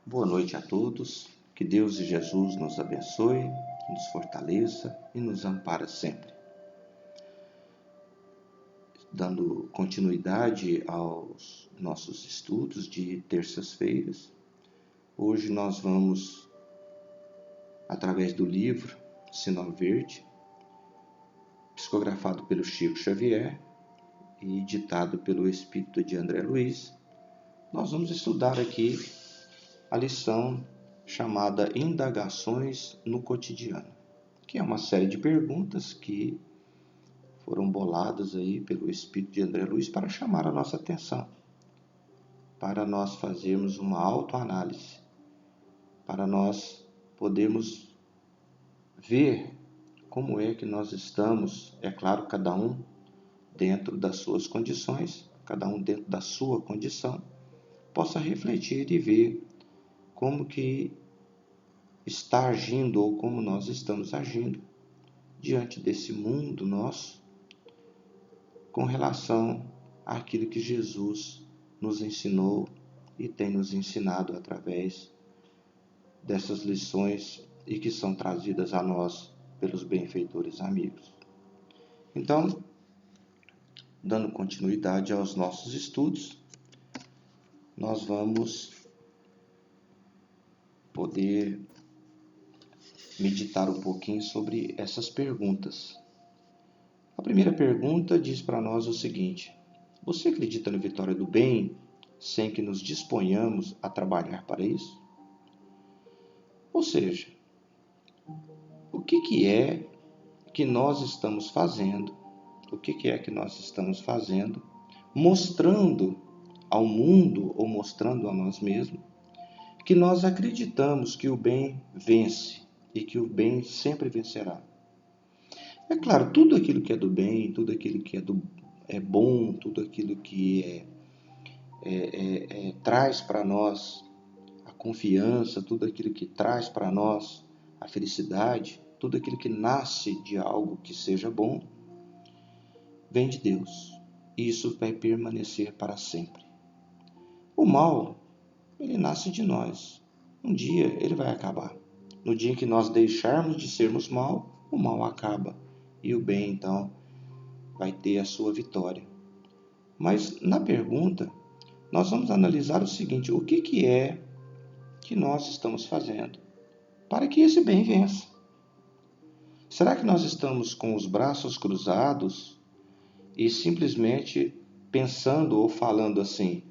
Boa noite a todos, que Deus e Jesus nos abençoe, nos fortaleça e nos ampare sempre. Dando continuidade aos nossos estudos de terças-feiras, hoje nós vamos, através do livro Sinal Verde, psicografado pelo Chico Xavier e ditado pelo Espírito de André Luiz, nós vamos estudar aqui a lição chamada Indagações no Cotidiano, que é uma série de perguntas que foram boladas aí pelo Espírito de André Luiz para chamar a nossa atenção, para nós fazermos uma autoanálise, para nós podermos ver como é que nós estamos, é claro, cada um dentro das suas condições, cada um dentro da sua condição, possa refletir e ver como que está agindo ou como nós estamos agindo diante desse mundo nosso com relação àquilo que Jesus nos ensinou e tem nos ensinado através dessas lições e que são trazidas a nós pelos benfeitores amigos. Então, dando continuidade aos nossos estudos, nós vamos poder meditar um pouquinho sobre essas perguntas. A primeira pergunta diz para nós o seguinte: você acredita na vitória do bem sem que nos disponhamos a trabalhar para isso? Ou seja, o que é que nós estamos fazendo? O que é que nós estamos fazendo mostrando ao mundo ou mostrando a nós mesmos que nós acreditamos que o bem vence e que o bem sempre vencerá? É claro, tudo aquilo que é do bem, tudo aquilo que é bom, tudo aquilo que traz para nós a confiança, tudo aquilo que traz para nós a felicidade, tudo aquilo que nasce de algo que seja bom, vem de Deus. E isso vai permanecer para sempre. O mal, ele nasce de nós. Um dia ele vai acabar. No dia em que nós deixarmos de sermos mal, o mal acaba. E o bem, então, vai ter a sua vitória. Mas, na pergunta, nós vamos analisar o seguinte: o que é que nós estamos fazendo para que esse bem vença? Será que nós estamos com os braços cruzados e simplesmente pensando ou falando assim: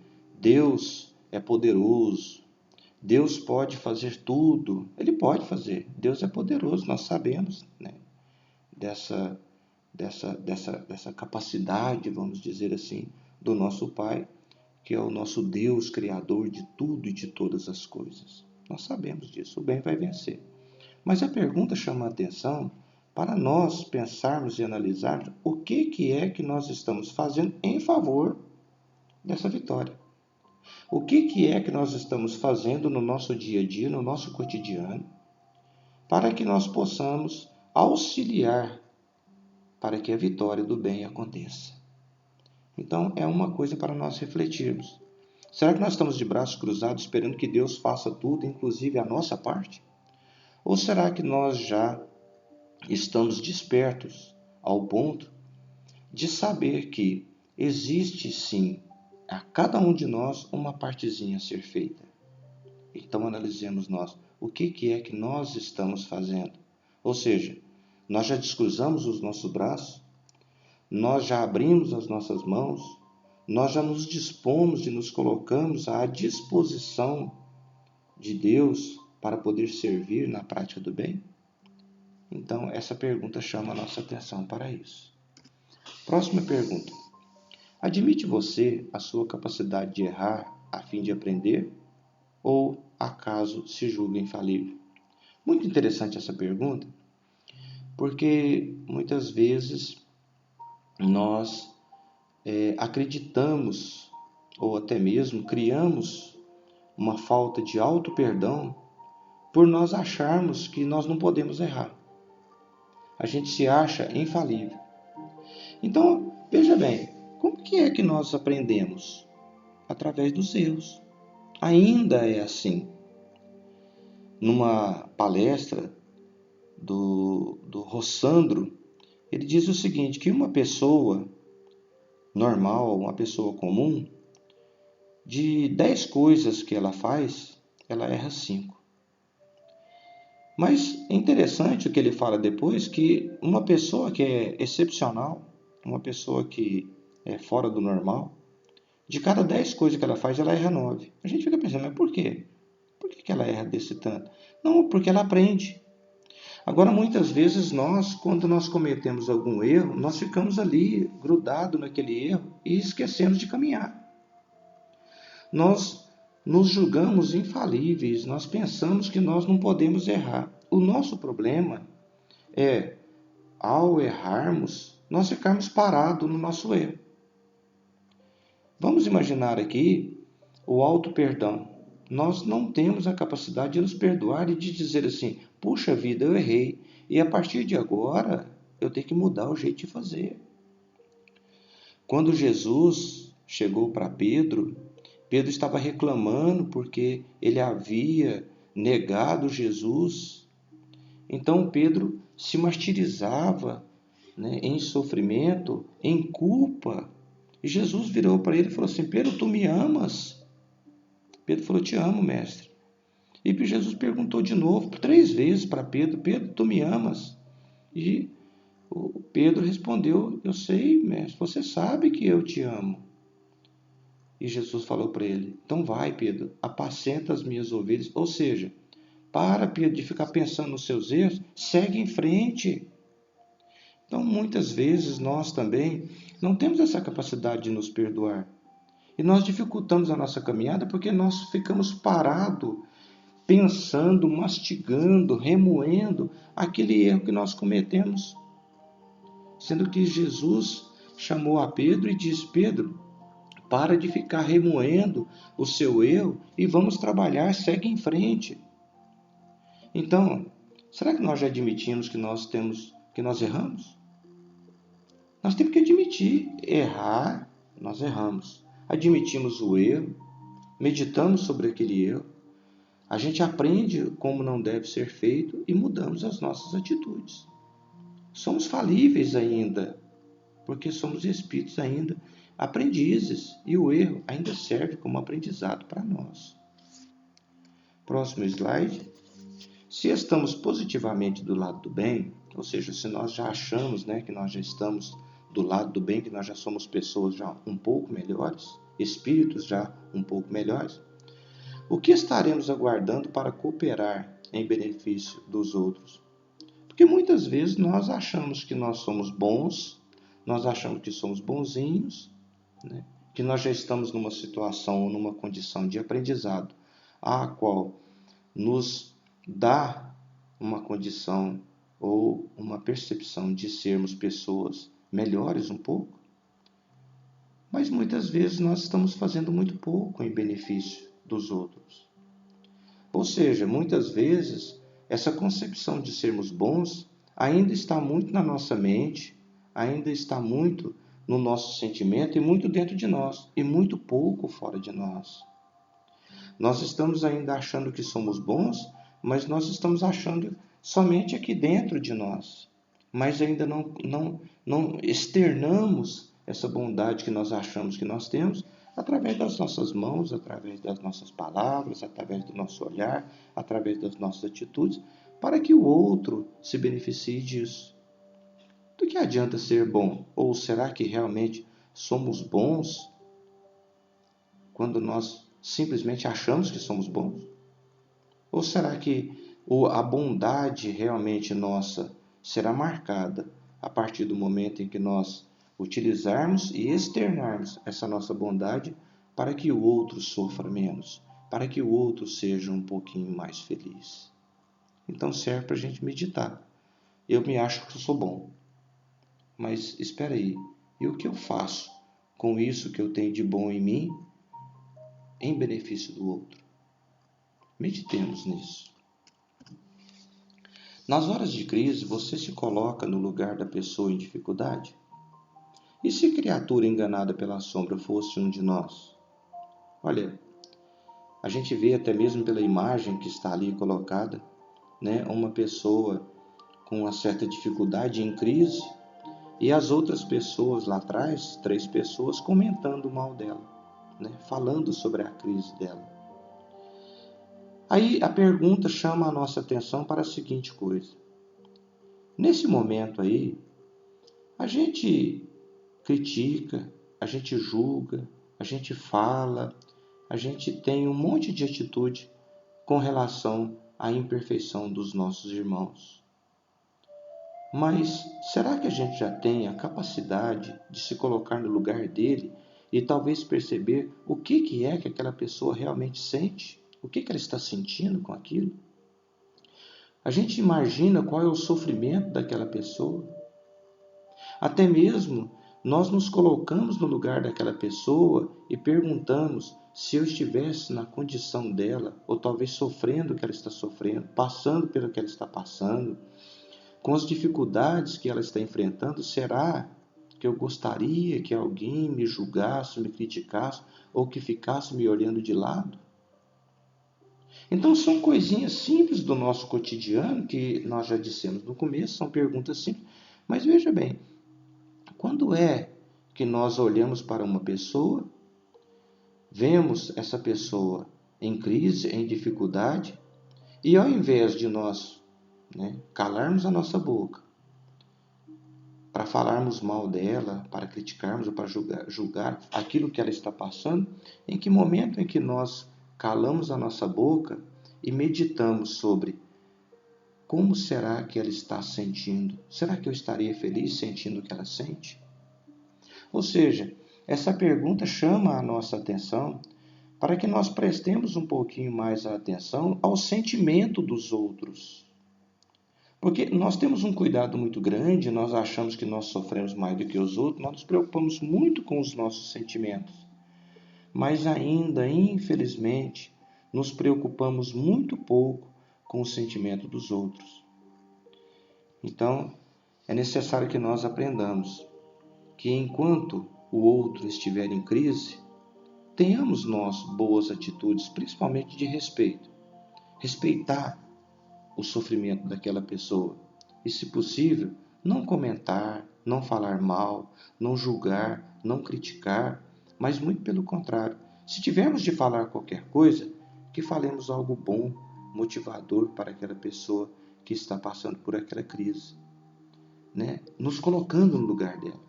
Deus é poderoso, Deus pode fazer tudo? Ele pode fazer, Deus é poderoso, nós sabemos, né? dessa capacidade, vamos dizer assim, do nosso Pai, que é o nosso Deus, Criador de tudo e de todas as coisas. Nós sabemos disso, o bem vai vencer. Mas a pergunta chama a atenção para nós pensarmos e analisarmos o que é que nós estamos fazendo em favor dessa vitória. O que é que nós estamos fazendo no nosso dia a dia, no nosso cotidiano, para que nós possamos auxiliar para que a vitória do bem aconteça. Então, é uma coisa para nós refletirmos. Será que nós estamos de braços cruzados esperando que Deus faça tudo, inclusive a nossa parte? Ou será que nós já estamos despertos ao ponto de saber que existe sim a cada um de nós uma partezinha a ser feita? Então, analisemos nós. O que é que nós estamos fazendo? Ou seja, nós já descruzamos os nossos braços, nós já abrimos as nossas mãos, nós já nos dispomos e nos colocamos à disposição de Deus para poder servir na prática do bem? Então, essa pergunta chama a nossa atenção para isso. Próxima pergunta. Admite você a sua capacidade de errar a fim de aprender? Ou acaso se julga infalível? Muito interessante essa pergunta, porque muitas vezes nós acreditamos ou até mesmo criamos uma falta de auto-perdão por nós acharmos que nós não podemos errar. A gente se acha infalível. Então, veja bem, como que é que nós aprendemos? Através dos erros. Ainda é assim. numa palestra do Rossandro, ele diz o seguinte, que uma pessoa normal, uma pessoa comum, de 10 coisas que ela faz, ela erra 5. Mas é interessante o que ele fala depois, que uma pessoa que é excepcional, uma pessoa que é fora do normal, de cada 10 coisas que ela faz, ela erra 9. A gente fica pensando, mas por quê? Por que ela erra desse tanto? Não, porque ela aprende. Agora, muitas vezes quando nós cometemos algum erro, nós ficamos ali grudados naquele erro e esquecemos de caminhar. Nós nos julgamos infalíveis, nós pensamos que nós não podemos errar. O nosso problema é, ao errarmos, nós ficarmos parados no nosso erro. Vamos imaginar aqui o auto-perdão. Nós não temos a capacidade de nos perdoar e de dizer assim, puxa vida, eu errei, e a partir de agora eu tenho que mudar o jeito de fazer. Quando Jesus chegou para Pedro, Pedro estava reclamando porque ele havia negado Jesus. Então Pedro se martirizava, né, em sofrimento, em culpa. E Jesus virou para ele e falou assim, Pedro, tu me amas? Pedro falou, te amo, mestre. E Jesus perguntou de novo, 3 vezes para Pedro, Pedro, tu me amas? E o Pedro respondeu, eu sei, mestre, você sabe que eu te amo. E Jesus falou para ele, então vai, Pedro, apacenta as minhas ovelhas. Ou seja, para, Pedro, de ficar pensando nos seus erros, segue em frente. Então, muitas vezes, nós também não temos essa capacidade de nos perdoar. E nós dificultamos a nossa caminhada porque nós ficamos parados, pensando, mastigando, remoendo aquele erro que nós cometemos. Sendo que Jesus chamou a Pedro e disse, Pedro, para de ficar remoendo o seu erro e vamos trabalhar, segue em frente. Então, será que nós já admitimos que nós erramos? Nós temos que admitir, errar, nós erramos. Admitimos o erro, meditamos sobre aquele erro, a gente aprende como não deve ser feito e mudamos as nossas atitudes. Somos falíveis ainda, porque somos espíritos ainda aprendizes e o erro ainda serve como aprendizado para nós. Próximo slide. Se estamos positivamente do lado do bem, ou seja, se nós já achamos, né, que nós já estamos do lado do bem, que nós já somos pessoas já um pouco melhores, espíritos já um pouco melhores, o que estaremos aguardando para cooperar em benefício dos outros? Porque muitas vezes nós achamos que nós somos bons, nós achamos que somos bonzinhos, né, que nós já estamos numa situação ou numa condição de aprendizado, a qual nos dá uma condição ou uma percepção de sermos pessoas melhores um pouco, mas muitas vezes nós estamos fazendo muito pouco em benefício dos outros. Ou seja, muitas vezes essa concepção de sermos bons ainda está muito na nossa mente, ainda está muito no nosso sentimento e muito dentro de nós, e muito pouco fora de nós. Nós estamos ainda achando que somos bons, mas nós estamos achando somente aqui dentro de nós. Mas ainda não externamos essa bondade que nós achamos que nós temos através das nossas mãos, através das nossas palavras, através do nosso olhar, através das nossas atitudes, para que o outro se beneficie disso. Do que adianta ser bom? Ou será que realmente somos bons quando nós simplesmente achamos que somos bons? Ou será que a bondade realmente nossa será marcada a partir do momento em que nós utilizarmos e externarmos essa nossa bondade para que o outro sofra menos, para que o outro seja um pouquinho mais feliz? Então serve para a gente meditar. Eu me acho que eu sou bom, mas espera aí, e o que eu faço com isso que eu tenho de bom em mim em benefício do outro? Meditemos nisso. Nas horas de crise, você se coloca no lugar da pessoa em dificuldade? E se a criatura enganada pela sombra fosse um de nós? Olha, A gente vê até mesmo pela imagem que está ali colocada, né, uma pessoa com uma certa dificuldade em crise e as outras pessoas lá atrás, 3 pessoas, comentando mal dela, né, falando sobre a crise dela. Aí a pergunta chama a nossa atenção para a seguinte coisa. Nesse momento aí, a gente critica, a gente julga, a gente fala, a gente tem um monte de atitude com relação à imperfeição dos nossos irmãos. Mas será que a gente já tem a capacidade de se colocar no lugar dele e talvez perceber o que é que aquela pessoa realmente sente? O que ela está sentindo com aquilo? A gente imagina qual é o sofrimento daquela pessoa. Até mesmo nós nos colocamos no lugar daquela pessoa e perguntamos se eu estivesse na condição dela, ou talvez sofrendo o que ela está sofrendo, passando pelo que ela está passando, com as dificuldades que ela está enfrentando, será que eu gostaria que alguém me julgasse, me criticasse, ou que ficasse me olhando de lado? Então são coisinhas simples do nosso cotidiano, que nós já dissemos no começo, são perguntas simples, mas veja bem, quando é que nós olhamos para uma pessoa, vemos essa pessoa em crise, em dificuldade, e ao invés de nós, né, calarmos a nossa boca, para falarmos mal dela, para criticarmos ou para julgar aquilo que ela está passando, em que momento em que nós calamos a nossa boca e meditamos sobre como será que ela está sentindo? Será que eu estaria feliz sentindo o que ela sente? Ou seja, essa pergunta chama a nossa atenção para que nós prestemos um pouquinho mais atenção ao sentimento dos outros. Porque nós temos um cuidado muito grande, nós achamos que nós sofremos mais do que os outros, nós nos preocupamos muito com os nossos sentimentos. Mas ainda, infelizmente, nos preocupamos muito pouco com o sentimento dos outros. Então, é necessário que nós aprendamos que enquanto o outro estiver em crise, tenhamos nós boas atitudes, principalmente de respeito. Respeitar o sofrimento daquela pessoa. E, se possível, não comentar, não falar mal, não julgar, não criticar, mas muito pelo contrário. Se tivermos de falar qualquer coisa, que falemos algo bom, motivador para aquela pessoa que está passando por aquela crise, né? Nos colocando no lugar dela,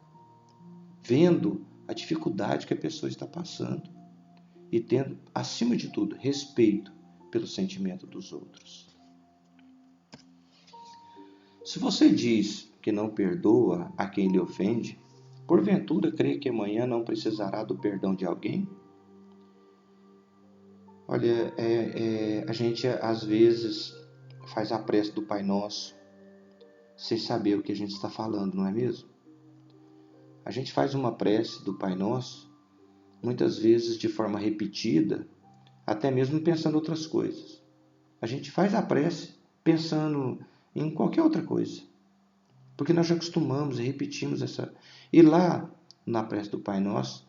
vendo a dificuldade que a pessoa está passando e tendo, acima de tudo, respeito pelo sentimento dos outros. Se você diz que não perdoa a quem lhe ofende, porventura crê que amanhã não precisará do perdão de alguém? Olha, a gente às vezes faz a prece do Pai Nosso sem saber o que a gente está falando, não é mesmo? A gente faz uma prece do Pai Nosso, muitas vezes de forma repetida, até mesmo pensando em outras coisas. A gente faz a prece pensando em qualquer outra coisa, porque nós já acostumamos e repetimos essa. E lá na prece do Pai Nosso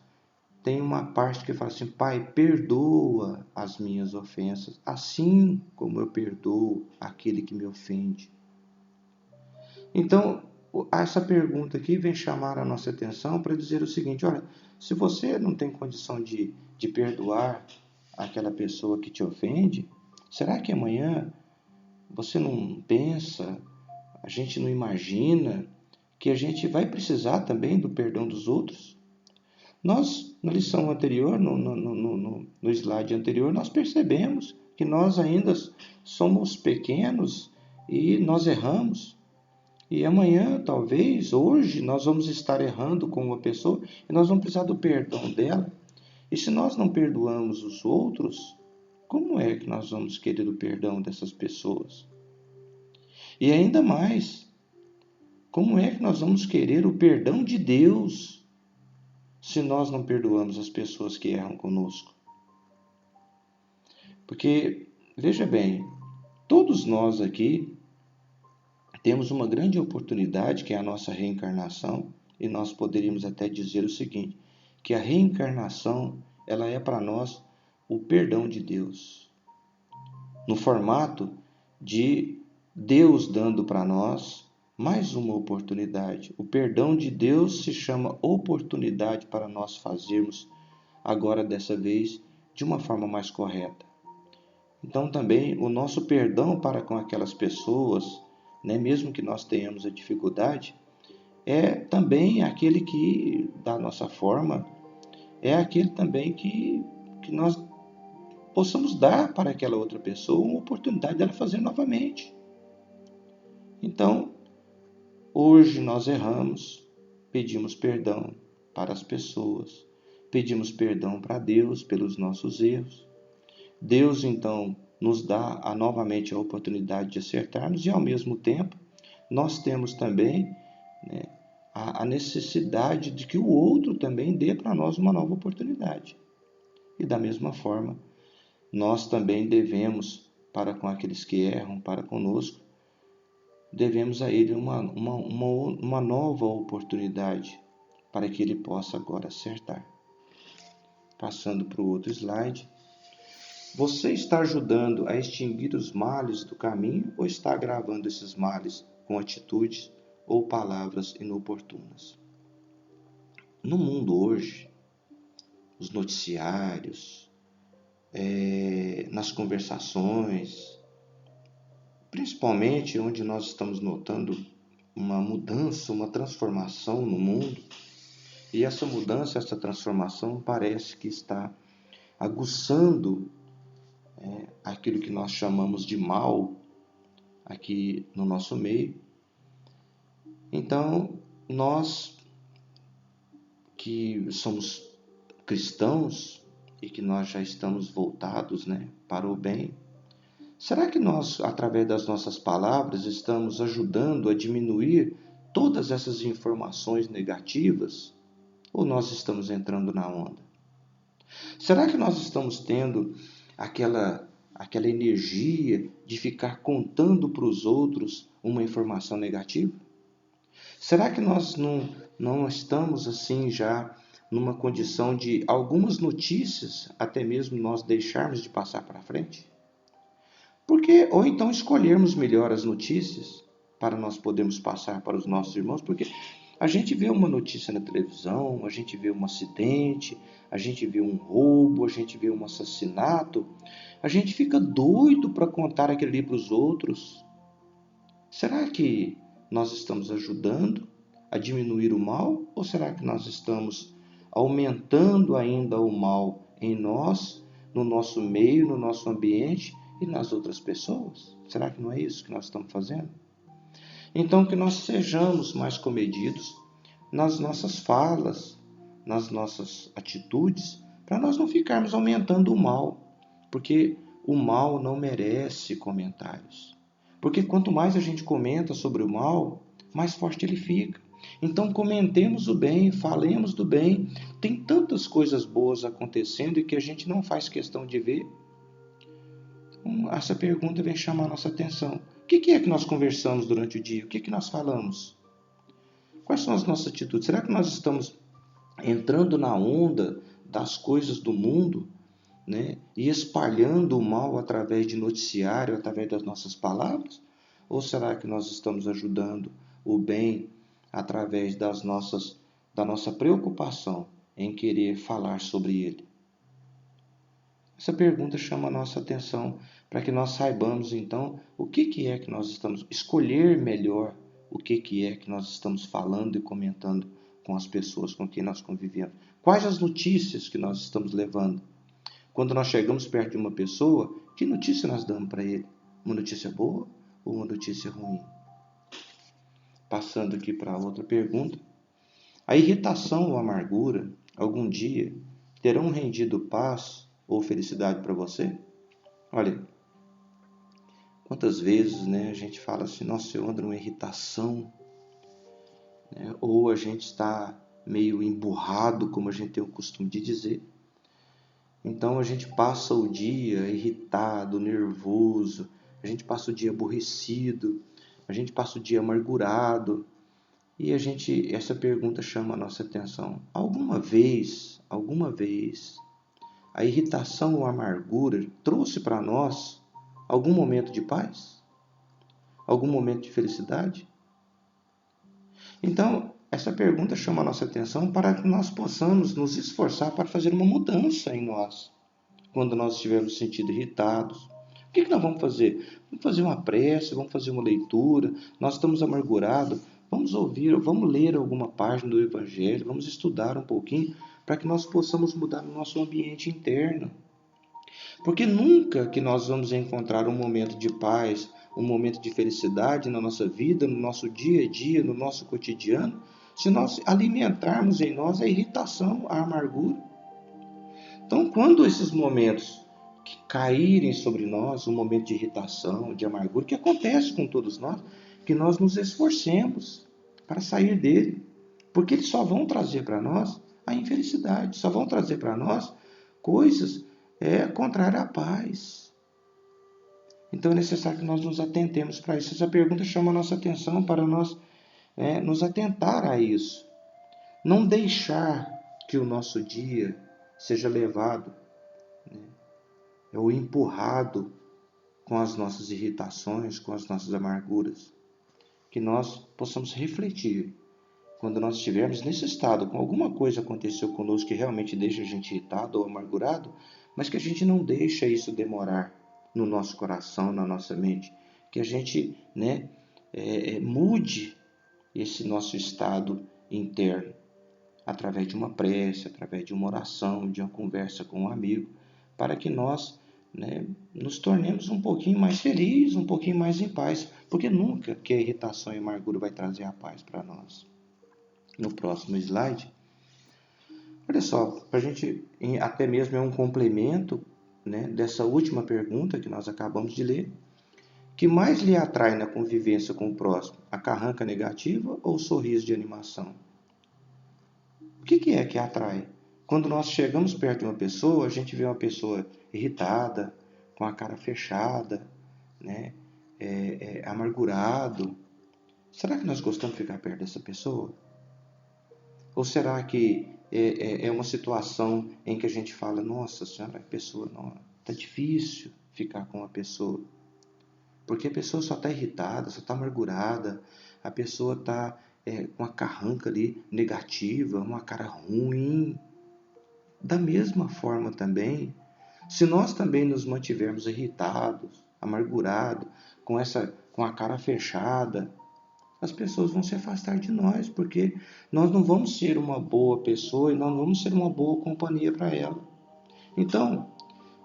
tem uma parte que fala assim: Pai, perdoa as minhas ofensas, assim como eu perdoo aquele que me ofende. Então, essa pergunta aqui vem chamar a nossa atenção para dizer o seguinte: olha, se você não tem condição de perdoar aquela pessoa que te ofende, será que amanhã você não pensa, a gente não imagina que a gente vai precisar também do perdão dos outros? Nós, na lição anterior, no slide anterior, nós percebemos que nós ainda somos pequenos e nós erramos. E amanhã, talvez, hoje, nós vamos estar errando com uma pessoa e nós vamos precisar do perdão dela. E se nós não perdoamos os outros, como é que nós vamos querer o perdão dessas pessoas? E ainda mais, como é que nós vamos querer o perdão de Deus se nós não perdoamos as pessoas que erram conosco? Porque, veja bem, todos nós aqui temos uma grande oportunidade, que é a nossa reencarnação, e nós poderíamos até dizer o seguinte, que a reencarnação ela é para nós o perdão de Deus, no formato de Deus dando para nós mais uma oportunidade. O perdão de Deus se chama oportunidade para nós fazermos agora dessa vez de uma forma mais correta. Então também o nosso perdão para com aquelas pessoas, né, mesmo que nós tenhamos a dificuldade, é também aquele que, da nossa forma, é aquele também que nós possamos dar para aquela outra pessoa uma oportunidade dela fazer novamente. Então, hoje nós erramos, pedimos perdão para as pessoas, pedimos perdão para Deus pelos nossos erros. Deus, então, nos dá novamente a oportunidade de acertarmos e, ao mesmo tempo, nós temos também, né, a necessidade de que o outro também dê para nós uma nova oportunidade. E, da mesma forma, nós também devemos, para com aqueles que erram, para conosco, devemos a ele uma nova oportunidade para que ele possa agora acertar. Passando para o outro slide. Você está ajudando a extinguir os males do caminho ou está agravando esses males com atitudes ou palavras inoportunas? No mundo hoje, os noticiários, nas conversações, principalmente onde nós estamos notando uma mudança, uma transformação no mundo, e essa mudança, essa transformação parece que está aguçando aquilo que nós chamamos de mal aqui no nosso meio. Então, nós que somos cristãos e que nós já estamos voltados, né, para o bem, será que nós, através das nossas palavras, estamos ajudando a diminuir todas essas informações negativas? Ou nós estamos entrando na onda? Será que nós estamos tendo aquela energia de ficar contando para os outros uma informação negativa? Será que nós não estamos assim já numa condição de algumas notícias, até mesmo nós deixarmos de passar para frente? Ou então escolhermos melhor as notícias para nós podermos passar para os nossos irmãos, porque a gente vê uma notícia na televisão, a gente vê um acidente, a gente vê um roubo, a gente vê um assassinato, a gente fica doido para contar aquilo ali para os outros. Será que nós estamos ajudando a diminuir o mal ou será que nós estamos aumentando ainda o mal em nós, no nosso meio, no nosso ambiente e nas outras pessoas? Será que não é isso que nós estamos fazendo? Então, que nós sejamos mais comedidos nas nossas falas, nas nossas atitudes, para nós não ficarmos aumentando o mal, porque o mal não merece comentários. Porque quanto mais a gente comenta sobre o mal, mais forte ele fica. Então comentemos o bem, falemos do bem. Tem tantas coisas boas acontecendo e que a gente não faz questão de ver. Então, essa pergunta vem chamar a nossa atenção. O que é que nós conversamos durante o dia? O que é que nós falamos? Quais são as nossas atitudes? Será que nós estamos entrando na onda das coisas do mundo, né, e espalhando o mal através de noticiário, através das nossas palavras? Ou será que nós estamos ajudando o bem através da nossa preocupação em querer falar sobre ele? Essa pergunta chama a nossa atenção para que nós saibamos, então, o que é que nós estamos... Escolher melhor o que é que nós estamos falando e comentando com as pessoas com quem nós convivemos. Quais as notícias que nós estamos levando? Quando nós chegamos perto de uma pessoa, que notícia nós damos para ele? Uma notícia boa ou uma notícia ruim? Passando aqui para outra pergunta. A irritação ou amargura, algum dia, terão rendido paz ou felicidade para você? Olha, quantas vezes, né, a gente fala assim, nossa, eu ando numa irritação, né, ou a gente está meio emburrado, como a gente tem o costume de dizer. Então a gente passa o dia irritado, nervoso, a gente passa o dia aborrecido, a gente passa o dia amargurado. E essa pergunta chama a nossa atenção. Alguma vez, a irritação ou a amargura trouxe para nós algum momento de paz? Algum momento de felicidade? Então, essa pergunta chama a nossa atenção para que nós possamos nos esforçar para fazer uma mudança em nós, quando nós estivermos sentindo irritados. O que nós vamos fazer? Vamos fazer uma prece, vamos fazer uma leitura. Nós estamos amargurados, vamos ouvir, vamos ler alguma página do Evangelho, vamos estudar um pouquinho para que nós possamos mudar o nosso ambiente interno. Porque nunca que nós vamos encontrar um momento de paz, um momento de felicidade na nossa vida, no nosso dia a dia, no nosso cotidiano, se nós alimentarmos em nós a irritação, a amargura. Então, quando esses momentos que caírem sobre nós, um momento de irritação, de amargura, que acontece com todos nós, que nós nos esforcemos para sair dele, porque eles só vão trazer para nós a infelicidade, só vão trazer para nós coisas contrárias à paz. Então é necessário que nós nos atentemos para isso. Essa pergunta chama a nossa atenção para nós nos atentar a isso. Não deixar que o nosso dia seja levado ou empurrado com as nossas irritações, com as nossas amarguras. Que nós possamos refletir quando nós estivermos nesse estado, com alguma coisa aconteceu conosco que realmente deixa a gente irritado ou amargurado, mas que a gente não deixa isso demorar no nosso coração, na nossa mente. Que a gente mude esse nosso estado interno através de uma prece, através de uma oração, de uma conversa com um amigo, para que nós nos tornemos um pouquinho mais felizes, um pouquinho mais em paz, porque nunca que a irritação e a amargura vai trazer a paz para nós. No próximo slide, olha só, para a gente, até mesmo é um complemento dessa última pergunta que nós acabamos de ler. Que mais lhe atrai na convivência com o próximo, a carranca negativa ou o sorriso de animação? O que é que atrai? Quando nós chegamos perto de uma pessoa, a gente vê uma pessoa irritada, com a cara fechada, amargurado. Será que nós gostamos de ficar perto dessa pessoa? Ou será que é uma situação em que a gente fala, nossa senhora, a pessoa, está difícil ficar com a pessoa. Porque a pessoa só está irritada, só está amargurada, a pessoa está com a carranca ali negativa, uma cara ruim. Da mesma forma também, se nós também nos mantivermos irritados, amargurados, com a cara fechada, as pessoas vão se afastar de nós, porque nós não vamos ser uma boa pessoa e nós não vamos ser uma boa companhia para ela. Então,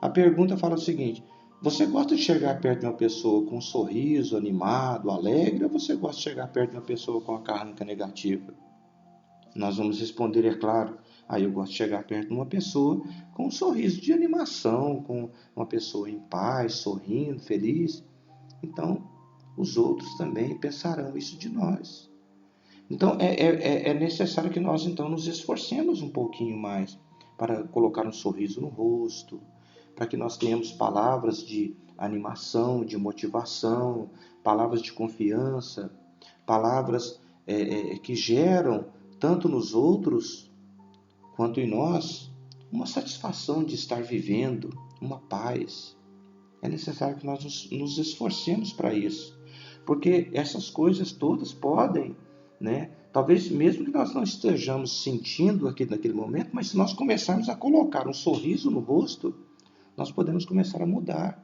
a pergunta fala o seguinte: você gosta de chegar perto de uma pessoa com um sorriso animado, alegre, ou você gosta de chegar perto de uma pessoa com a carranca negativa? Nós vamos responder, é claro, eu gosto de chegar perto de uma pessoa com um sorriso de animação, com uma pessoa em paz, sorrindo, feliz. Então, os outros também pensarão isso de nós. Então, é necessário que nós, então, nos esforcemos um pouquinho mais para colocar um sorriso no rosto, para que nós tenhamos palavras de animação, de motivação, palavras de confiança, palavras que geram, tanto nos outros quanto em nós, uma satisfação de estar vivendo, uma paz. É necessário que nós nos esforcemos para isso, porque essas coisas todas podem, talvez mesmo que nós não estejamos sentindo aqui naquele momento, mas se nós começarmos a colocar um sorriso no rosto, nós podemos começar a mudar.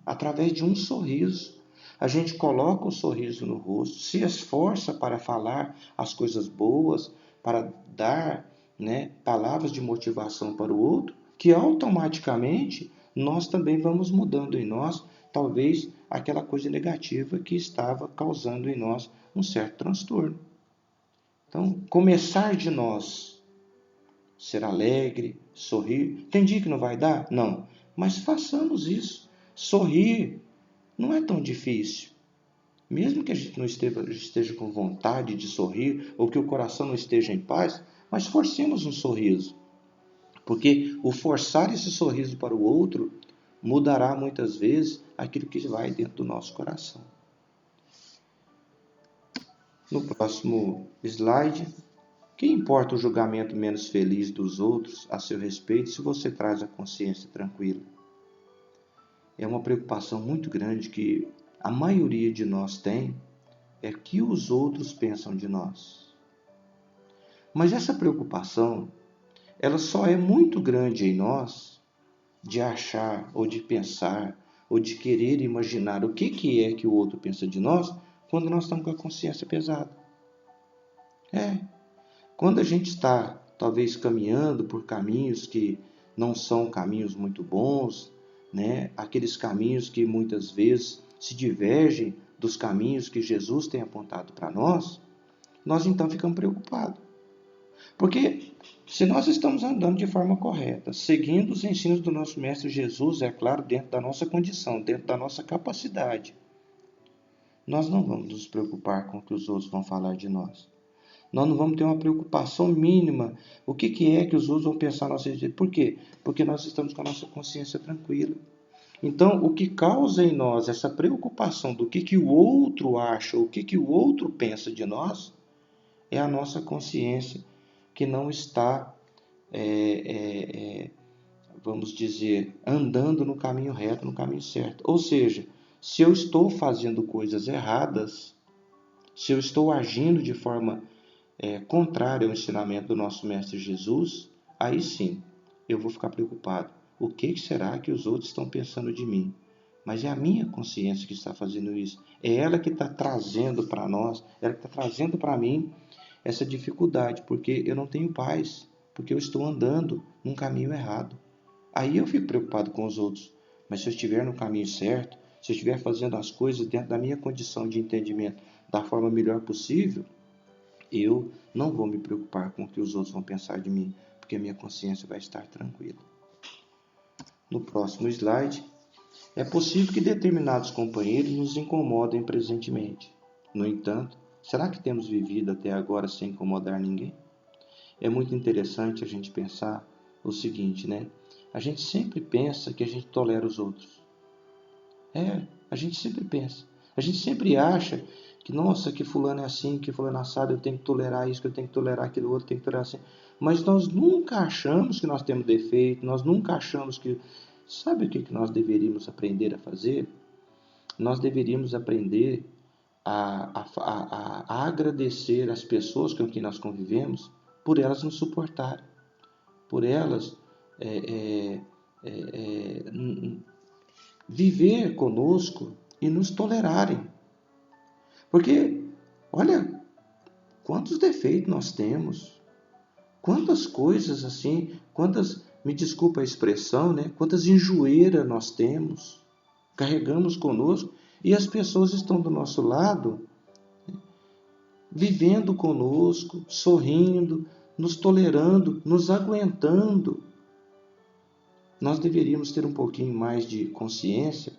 Através de um sorriso, a gente coloca o sorriso no rosto, se esforça para falar as coisas boas, para dar palavras de motivação para o outro, que automaticamente nós também vamos mudando em nós, talvez aquela coisa negativa que estava causando em nós um certo transtorno. Então, começar de nós, ser alegre, sorrir. Tem dia que não vai dar? Não. Mas façamos isso. Sorrir não é tão difícil. Mesmo que a gente não esteja com vontade de sorrir, ou que o coração não esteja em paz, mas forcemos um sorriso. Porque o forçar esse sorriso para o outro mudará muitas vezes aquilo que vai dentro do nosso coração. No próximo slide, Que importa o julgamento menos feliz dos outros a seu respeito se você traz a consciência tranquila? É uma preocupação muito grande que a maioria de nós tem, é que os outros pensam de nós. Mas essa preocupação, ela só é muito grande em nós de achar ou de pensar ou de querer imaginar o que é que o outro pensa de nós quando nós estamos com a consciência pesada. Quando a gente está, talvez, caminhando por caminhos que não são caminhos muito bons, né? Aqueles caminhos que muitas vezes se divergem dos caminhos que Jesus tem apontado para nós então ficamos preocupados. Porque se nós estamos andando de forma correta, seguindo os ensinos do nosso Mestre Jesus, é claro, dentro da nossa condição, dentro da nossa capacidade, nós não vamos nos preocupar com o que os outros vão falar de nós. Nós não vamos ter uma preocupação mínima. O que é que os outros vão pensar a nosso respeito? Por quê? Porque nós estamos com a nossa consciência tranquila. Então, o que causa em nós essa preocupação do que o outro acha, o que o outro pensa de nós, é a nossa consciência que não está, vamos dizer, andando no caminho reto, no caminho certo. Ou seja, se eu estou fazendo coisas erradas, se eu estou agindo de forma contrária ao ensinamento do nosso Mestre Jesus, aí sim eu vou ficar preocupado. O que será que os outros estão pensando de mim? Mas é a minha consciência que está fazendo isso. É ela que está trazendo para nós, ela que está trazendo para mim essa dificuldade, porque eu não tenho paz, porque eu estou andando num caminho errado. Aí eu fico preocupado com os outros. Mas se eu estiver no caminho certo, se eu estiver fazendo as coisas dentro da minha condição de entendimento da forma melhor possível, eu não vou me preocupar com o que os outros vão pensar de mim, porque a minha consciência vai estar tranquila. No próximo slide, é possível que determinados companheiros nos incomodem presentemente. No entanto, será que temos vivido até agora sem incomodar ninguém? É muito interessante a gente pensar o seguinte, né? A gente sempre pensa que a gente tolera os outros. A gente sempre pensa. A gente sempre acha que, nossa, que fulano é assim, que fulano é assado, eu tenho que tolerar isso, que eu tenho que tolerar aquilo outro, eu tenho que tolerar assim. Mas nós nunca achamos que nós temos defeito, nós nunca achamos que... Sabe o que nós deveríamos aprender a fazer? Nós deveríamos aprender a agradecer as pessoas com quem nós convivemos por elas nos suportarem, por elas viver conosco e nos tolerarem. Porque, olha, quantos defeitos nós temos, quantas coisas assim, me desculpa a expressão, né? Quantas enjoeiras nós temos, carregamos conosco, e as pessoas estão do nosso lado, vivendo conosco, sorrindo, nos tolerando, nos aguentando. Nós deveríamos ter um pouquinho mais de consciência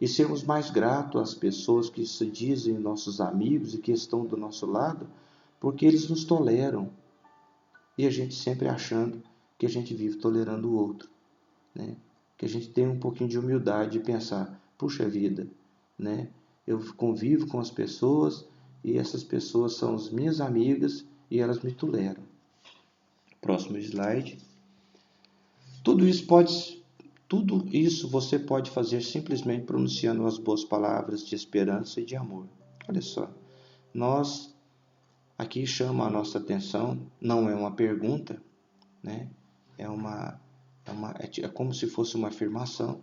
e sermos mais gratos às pessoas que se dizem nossos amigos e que estão do nosso lado, porque eles nos toleram. E a gente sempre achando que a gente vive tolerando o outro, né? Que a gente tem um pouquinho de humildade de pensar, puxa vida, né? Eu convivo com as pessoas e essas pessoas são as minhas amigas e elas me toleram. Próximo slide. Tudo isso você pode fazer simplesmente pronunciando as boas palavras de esperança e de amor. Olha só, nós aqui chama a nossa atenção, não é uma pergunta, né? É como se fosse uma afirmação,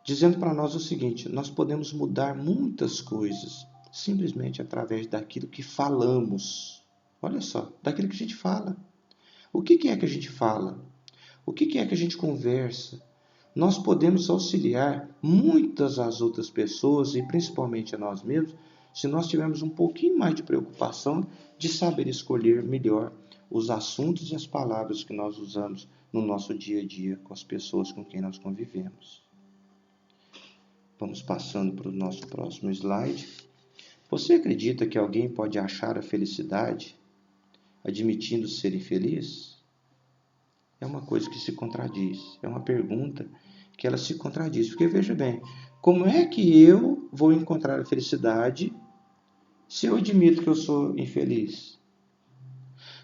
dizendo para nós o seguinte: nós podemos mudar muitas coisas simplesmente através daquilo que falamos. Olha só, daquilo que a gente fala. O que é que a gente fala? O que é que a gente conversa? Nós podemos auxiliar muitas as outras pessoas e principalmente a nós mesmos se nós tivermos um pouquinho mais de preocupação de saber escolher melhor os assuntos e as palavras que nós usamos no nosso dia a dia com as pessoas com quem nós convivemos. Vamos passando para o nosso próximo slide. Você acredita que alguém pode achar a felicidade admitindo ser infeliz? É uma coisa que se contradiz. É uma pergunta que ela se contradiz. Porque veja bem, como é que eu vou encontrar a felicidade se eu admito que eu sou infeliz?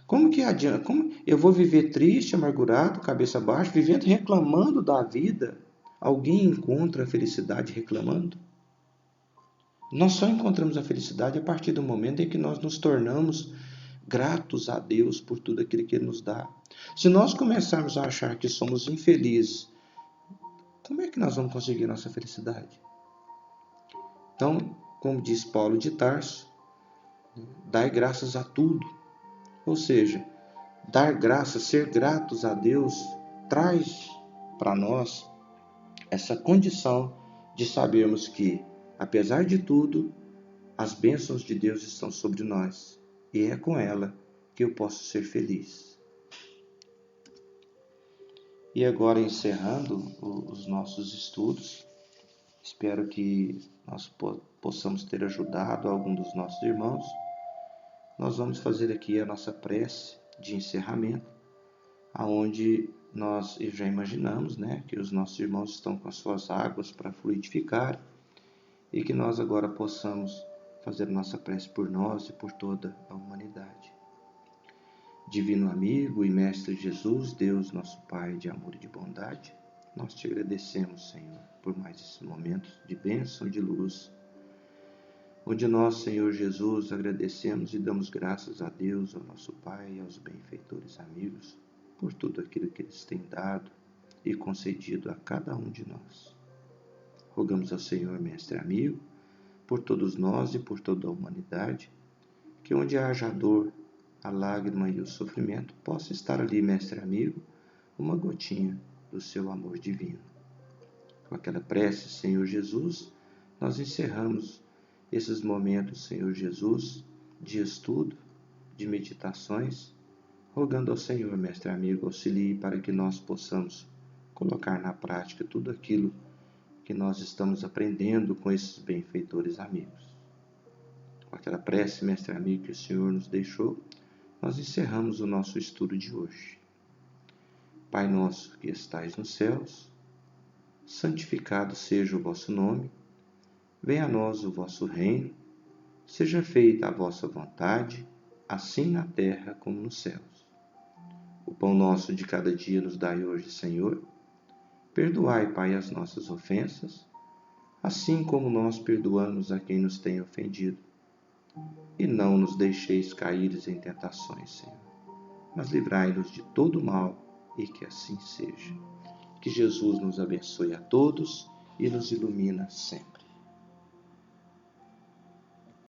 Como que adianta? Como eu vou viver triste, amargurado, cabeça baixa, vivendo reclamando da vida? Alguém encontra a felicidade reclamando? Nós só encontramos a felicidade a partir do momento em que nós nos tornamos gratos a Deus por tudo aquilo que Ele nos dá. Se nós começarmos a achar que somos infelizes, como é que nós vamos conseguir nossa felicidade? Então, como diz Paulo de Tarso, dai graças a tudo. Ou seja, dar graças, ser gratos a Deus, traz para nós essa condição de sabermos que, apesar de tudo, as bênçãos de Deus estão sobre nós. E é com ela que eu posso ser feliz. E agora, encerrando os nossos estudos, espero que nós possamos ter ajudado algum dos nossos irmãos. Nós vamos fazer aqui a nossa prece de encerramento, aonde nós já imaginamos, que os nossos irmãos estão com as suas águas para fluidificar e que nós agora possamos fazer nossa prece por nós e por toda a humanidade. Divino amigo e Mestre Jesus, Deus nosso Pai de amor e de bondade, nós te agradecemos, Senhor, por mais esse momento de bênção e de luz, onde nós, Senhor Jesus, agradecemos e damos graças a Deus, ao nosso Pai e aos benfeitores amigos, por tudo aquilo que eles têm dado e concedido a cada um de nós. Rogamos ao Senhor, Mestre amigo, por todos nós e por toda a humanidade, que onde haja a dor, a lágrima e o sofrimento, possa estar ali, Mestre amigo, uma gotinha do seu amor divino. Com aquela prece, Senhor Jesus, nós encerramos esses momentos, Senhor Jesus, de estudo, de meditações, rogando ao Senhor, Mestre amigo, auxilie para que nós possamos colocar na prática tudo aquilo que nós estamos aprendendo com esses benfeitores amigos. Com aquela prece, Mestre amigo, que o Senhor nos deixou, nós encerramos o nosso estudo de hoje. Pai nosso que estais nos céus, santificado seja o vosso nome, venha a nós o vosso reino, seja feita a vossa vontade, assim na terra como nos céus. O pão nosso de cada dia nos dai hoje, Senhor. Perdoai, Pai, as nossas ofensas, assim como nós perdoamos a quem nos tem ofendido. E não nos deixeis cair em tentações, Senhor, mas livrai-nos de todo mal, e que assim seja. Que Jesus nos abençoe a todos e nos ilumina sempre.